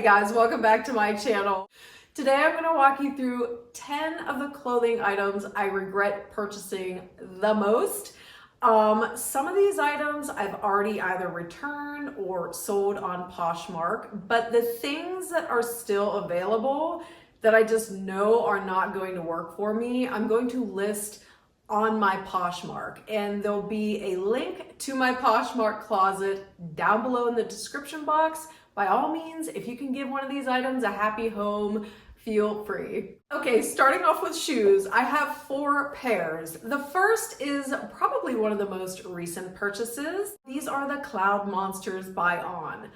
guys, welcome back to my channel. Today I'm going to walk you through 10 of the clothing items I regret purchasing the most. Some of these items I've already either returned or sold on Poshmark, but the things that are still available that I just know are not going to work for me, I'm going to list on my Poshmark, and there'll be a link to my Poshmark closet down below in the description box. By all means, if you can give one of these items a happy home, feel free. Okay, starting off with shoes, I have 4 pairs. The first is probably one of the most recent purchases. These are the Cloud Monsters by On.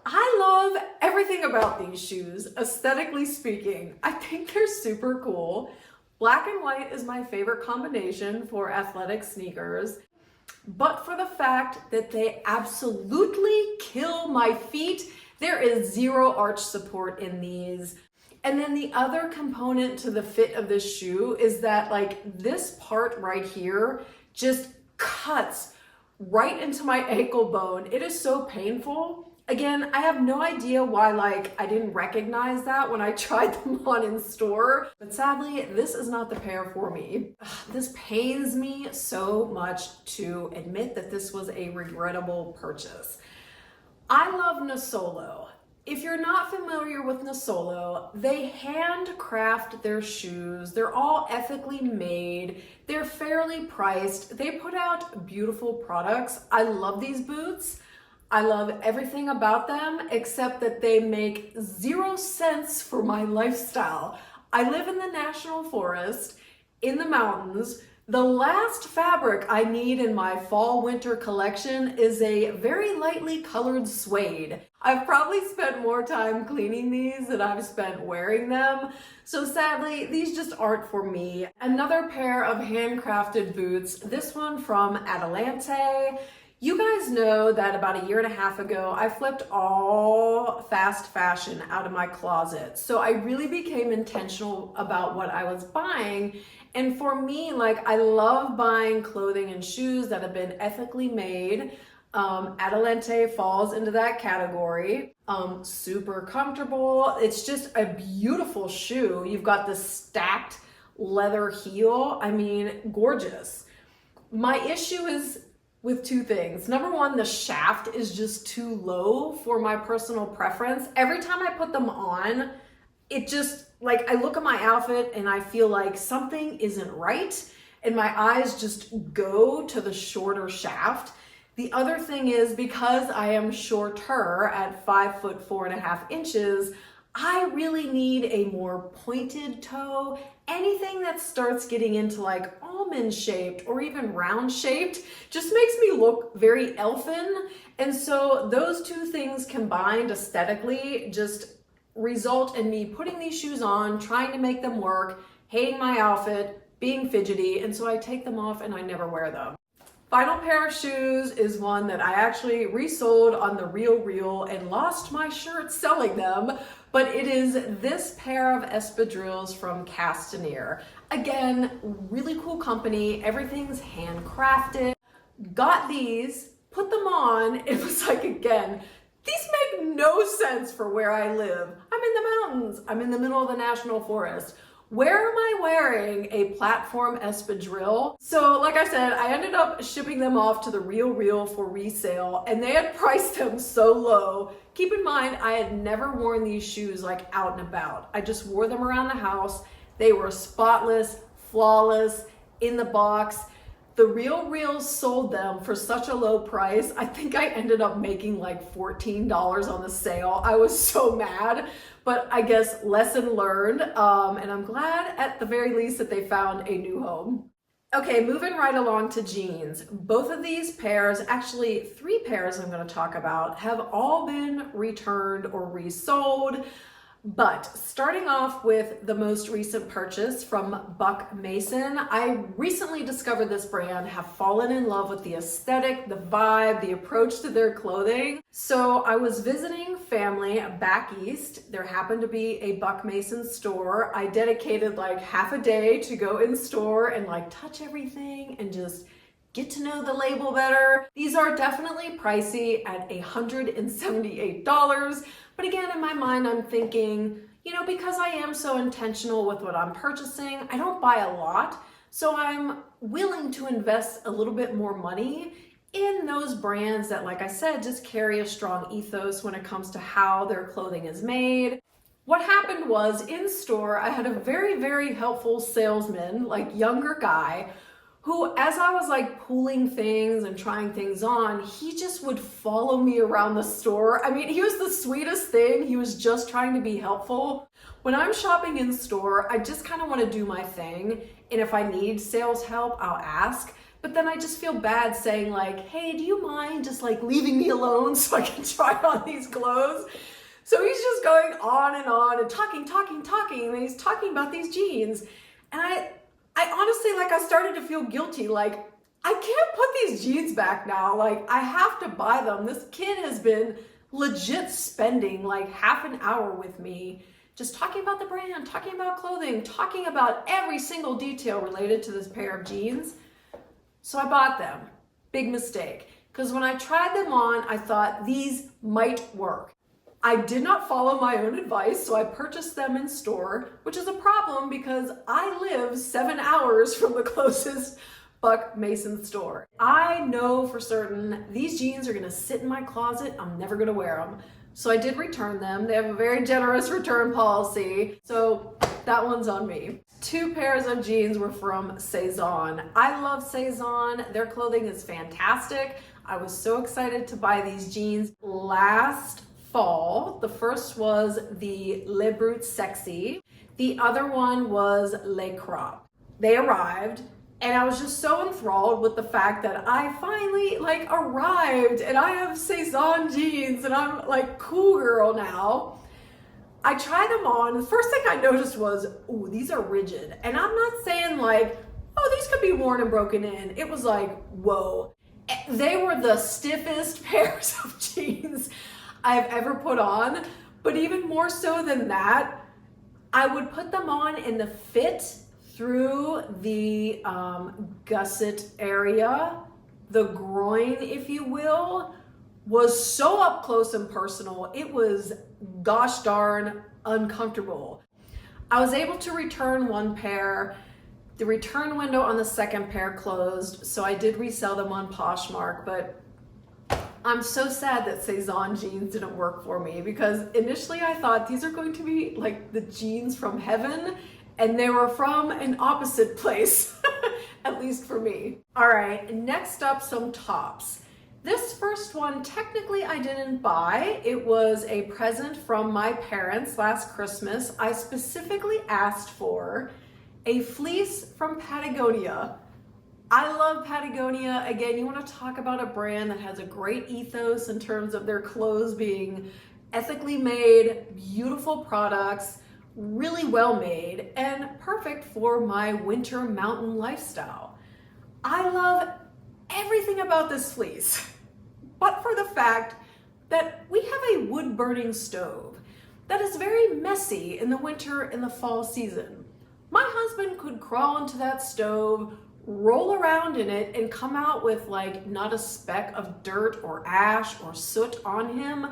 I love everything about these shoes, aesthetically speaking. I think they're super cool. Black and white is my favorite combination for athletic sneakers, but for the fact that they absolutely kill my feet. There is zero arch support in these. And then the other component to the fit of this shoe is that this part right here just cuts right into my ankle bone. It is so painful. Again, I have no idea why I didn't recognize that when I tried them on in store, but sadly, this is not the pair for me. This pains me so much to admit that this was a regrettable purchase. I love Nasolo. If you're not familiar with Nasolo, they handcraft their shoes. They're all ethically made. They're fairly priced. They put out beautiful products. I love these boots. I love everything about them except that they make 0 sense for my lifestyle. I live in the National Forest, in the mountains. The last fabric I need in my fall-winter collection is a very lightly colored suede. I've probably spent more time cleaning these than I've spent wearing them, so sadly, these just aren't for me. Another pair of handcrafted boots, this one from Adelante. You guys know that about 1.5 years ago, I flipped all fast fashion out of my closet. So I really became intentional about what I was buying. And for me, I love buying clothing and shoes that have been ethically made. Adelante falls into that category. Super comfortable. It's just a beautiful shoe. You've got the stacked leather heel. I mean, gorgeous. My issue is with 2 things. Number one, the shaft is just too low for my personal preference. Every time I put them on, it just, I look at my outfit and I feel like something isn't right, and my eyes just go to the shorter shaft. The other thing is, because I am shorter at 5'4.5" I really need a more pointed toe. Anything that starts getting into almond shaped or even round shaped just makes me look very elfin. And so those 2 things combined aesthetically just result in me putting these shoes on, trying to make them work, hating my outfit, being fidgety, and so I take them off and I never wear them. Final pair of shoes is one that I actually resold on the Real and lost my shirt selling them, but it is this pair of espadrilles from Castaner. Again, really cool company, everything's handcrafted. Got these, put them on, it was again, these make no sense for where I live. I'm in the mountains, I'm in the middle of the National Forest. Where am I wearing a platform espadrille? So like I said, I ended up shipping them off to the Real for resale, and they had priced them so low. Keep in mind, I had never worn these shoes out and about. I just wore them around the house. They were spotless, flawless, in the box. The Real sold them for such a low price. I think I ended up making $14 on the sale. I was so mad, but I guess lesson learned. And I'm glad at the very least that they found a new home. Okay, moving right along to jeans. Both of these pairs, actually 3 pairs I'm going to talk about, have all been returned or resold. But starting off with the most recent purchase from Buck Mason, I recently discovered this brand, have fallen in love with the aesthetic, the vibe, the approach to their clothing. So I was visiting family back east. There happened to be a Buck Mason store. I dedicated half a day to go in store and touch everything and just get to know the label better. These are definitely pricey at $178. But again, in my mind, I'm thinking, you know, because I am so intentional with what I'm purchasing, I don't buy a lot. So I'm willing to invest a little bit more money in those brands that, like I said, just carry a strong ethos when it comes to how their clothing is made. What happened was, in store, I had a very, very helpful salesman, like younger guy, who, as I was like pulling things and trying things on, he just would follow me around the store. I mean, he was the sweetest thing. He was just trying to be helpful. When I'm shopping in store, I just kind of want to do my thing. And if I need sales help, I'll ask. But then I just feel bad saying like, hey, do you mind just like leaving me alone so I can try on these clothes? So he's just going on and talking, and he's talking about these jeans. And I honestly, like, I started to feel guilty. Like, I can't put these jeans back now. Like, I have to buy them. This kid has been legit spending like half an hour with me, just talking about the brand, talking about clothing, talking about every single detail related to this pair of jeans. So I bought them. Big mistake. Because when I tried them on, I thought these might work. I did not follow my own advice, so I purchased them in store, which is a problem because I live 7 hours from the closest Buck Mason store. I know for certain these jeans are gonna sit in my closet. I'm never gonna wear them. So I did return them. They have a very generous return policy. So that one's on me. 2 pairs of jeans were from Saison. I love Saison. Their clothing is fantastic. I was so excited to buy these jeans last fall. The first was the Le Brut Sexy. The other one was Le Crop. They arrived and I was just so enthralled with the fact that I finally like arrived and I have Saison jeans and I'm like cool girl now. I tried them on. The first thing I noticed was, ooh, these are rigid. And I'm not saying like, oh, these could be worn and broken in. It was like, whoa. They were the stiffest pairs of jeans I've ever put on. But even more so than that, I would put them on and the fit through the gusset area, the groin, if you will, was so up close and personal. It was gosh darn uncomfortable. I was able to return 1 pair. The return window on the second pair closed, so I did resell them on Poshmark, but I'm so sad that Saison jeans didn't work for me because initially I thought these are going to be like the jeans from heaven and they were from an opposite place, at least for me. All right, next up, some tops. This first one, technically I didn't buy. It was a present from my parents last Christmas. I specifically asked for a fleece from Patagonia. I love Patagonia. Again, you want to talk about a brand that has a great ethos in terms of their clothes being ethically made, beautiful products, really well made, and perfect for my winter mountain lifestyle. I love everything about this fleece, but for the fact that we have a wood burning stove that is very messy in the winter and the fall season. My husband could crawl into that stove, roll around in it, and come out with like not a speck of dirt or ash or soot on him.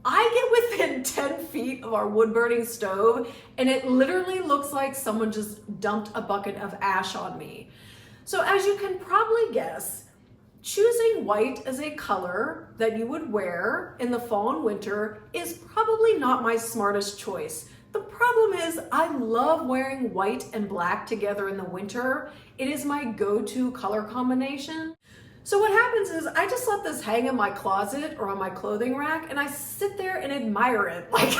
I get within 10 feet of our wood burning stove and it literally looks like someone just dumped a bucket of ash on me. So as you can probably guess, choosing white as a color that you would wear in the fall and winter is probably not my smartest choice. The problem is I love wearing white and black together in the winter. It is my go-to color combination. So what happens is I just let this hang in my closet or on my clothing rack and I sit there and admire it. Like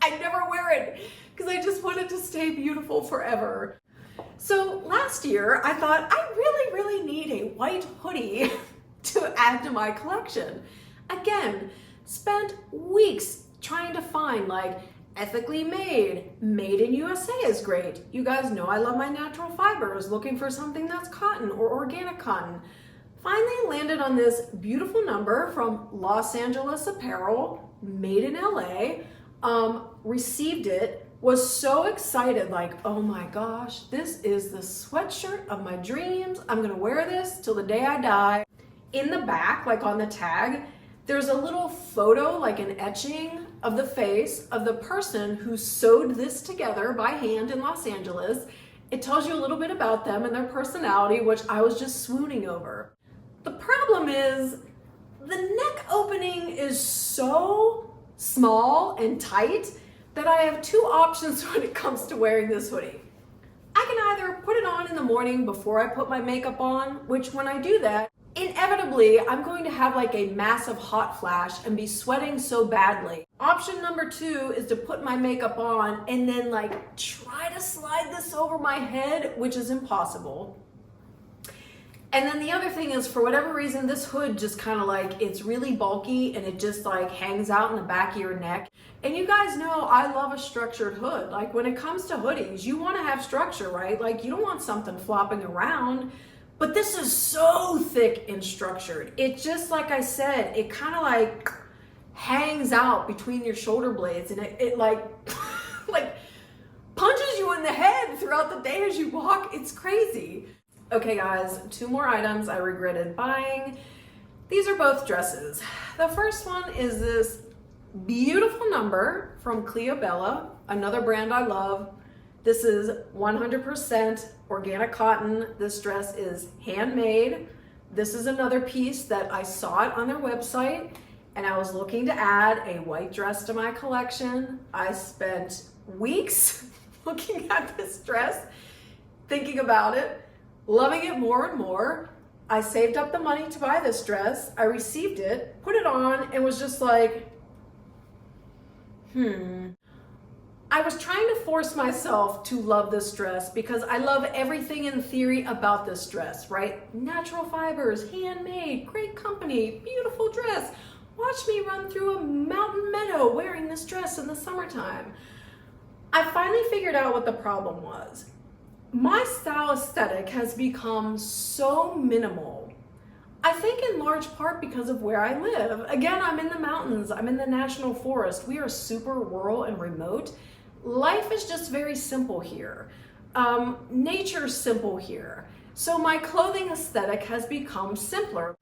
I never wear it because I just want it to stay beautiful forever. So last year I thought I really need a white hoodie to add to my collection. Again, spent weeks trying to find like ethically made in USA is great. You guys know I love my natural fibers, looking for something that's cotton or organic cotton. Finally landed on this beautiful number from Los Angeles Apparel, made in LA, received it, was so excited, like, oh my gosh, this is the sweatshirt of my dreams. I'm gonna wear this till the day I die. In the back, like on the tag, there's a little photo, like an etching of the face of the person who sewed this together by hand in Los Angeles. It tells you a little bit about them and their personality, which I was just swooning over. The problem is the neck opening is so small and tight that I have two options when it comes to wearing this hoodie. I can either put it on in the morning before I put my makeup on, which when I do that, inevitably I'm going to have like a massive hot flash and be sweating so badly. Option number two is to put my makeup on and then like try to slide this over my head, which is impossible. And then the other thing is, for whatever reason, this hood just kind of like, it's really bulky and it just like hangs out in the back of your neck. And you guys know I love a structured hood. Like when it comes to hoodies, you want to have structure, right? Like you don't want something flopping around. But this is so thick and structured. It just, like I said, it kind of like hangs out between your shoulder blades, and it like, like punches you in the head throughout the day as you walk. It's crazy. Okay guys, two more items I regretted buying. These are both dresses. The first one is this beautiful number from Cleobella, another brand I love. This is 100% organic cotton. This dress is handmade. This is another piece that I saw it on their website and I was looking to add a white dress to my collection. I spent weeks looking at this dress, thinking about it, loving it more and more. I saved up the money to buy this dress. I received it, put it on, and was just like, I was trying to force myself to love this dress because I love everything in theory about this dress, right? Natural fibers, handmade, great company, beautiful dress. Watch me run through a mountain meadow wearing this dress in the summertime. I finally figured out what the problem was. My style aesthetic has become so minimal. I think in large part because of where I live. Again, I'm in the mountains, I'm in the national forest. We are super rural and remote. Life is just very simple here. Nature's simple here. So my clothing aesthetic has become simpler.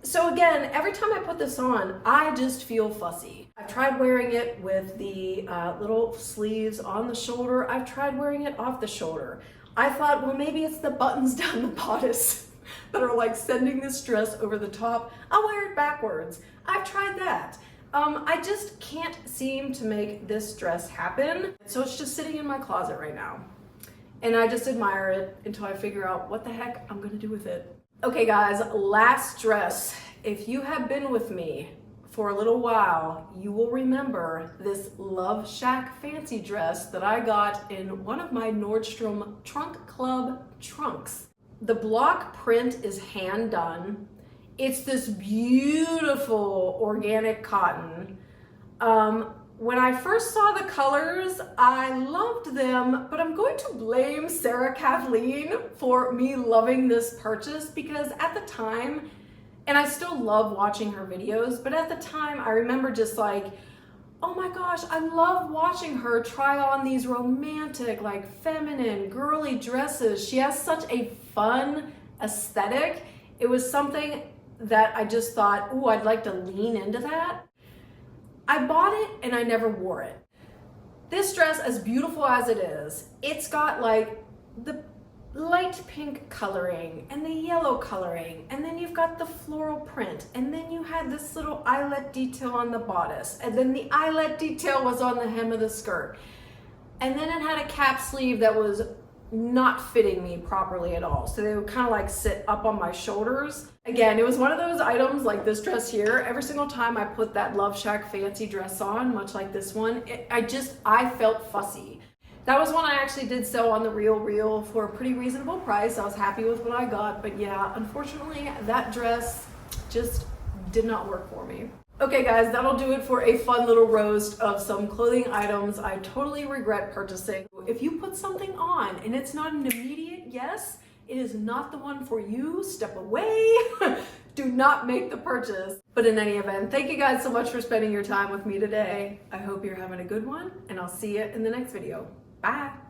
So again, every time I put this on, I just feel fussy. I've tried wearing it with the little sleeves on the shoulder. I've tried wearing it off the shoulder. I thought, well, maybe it's the buttons down the bodice that are like sending this dress over the top. I'll wear it backwards. I've tried that. I just can't seem to make this dress happen. So it's just sitting in my closet right now. And I just admire it until I figure out what the heck I'm gonna do with it. Okay guys, last dress. If you have been with me for a little while, you will remember this LoveShackFancy dress that I got in one of my Nordstrom Trunk Club trunks. The block print is hand done. It's this beautiful organic cotton. When I first saw the colors, I loved them, but I'm going to blame Sarah Kathleen for me loving this purchase because at the time, and I still love watching her videos, but at the time I remember just like, oh my gosh, I love watching her try on these romantic, like feminine, girly dresses. She has such a fun aesthetic. It was something that I just thought, ooh, I'd like to lean into that. I bought it and I never wore it. This dress, as beautiful as it is, it's got like the light pink coloring and the yellow coloring, and then you've got the floral print, and then you had this little eyelet detail on the bodice, and then the eyelet detail was on the hem of the skirt, and then it had a cap sleeve that was not fitting me properly at all. So they would kind of like sit up on my shoulders. Again, it was one of those items like this dress here. Every single time I put that LoveShackFancy dress on, much like this one, I felt fussy. That was one I actually did sell on the Real for a pretty reasonable price. I was happy with what I got, but yeah, unfortunately that dress just did not work for me. Okay guys, that'll do it for a fun little roast of some clothing items I totally regret purchasing. If you put something on and it's not an immediate yes, it is not the one for you. Step away. Do not make the purchase. But in any event, thank you guys so much for spending your time with me today. I hope you're having a good one, and I'll see you in the next video. Bye.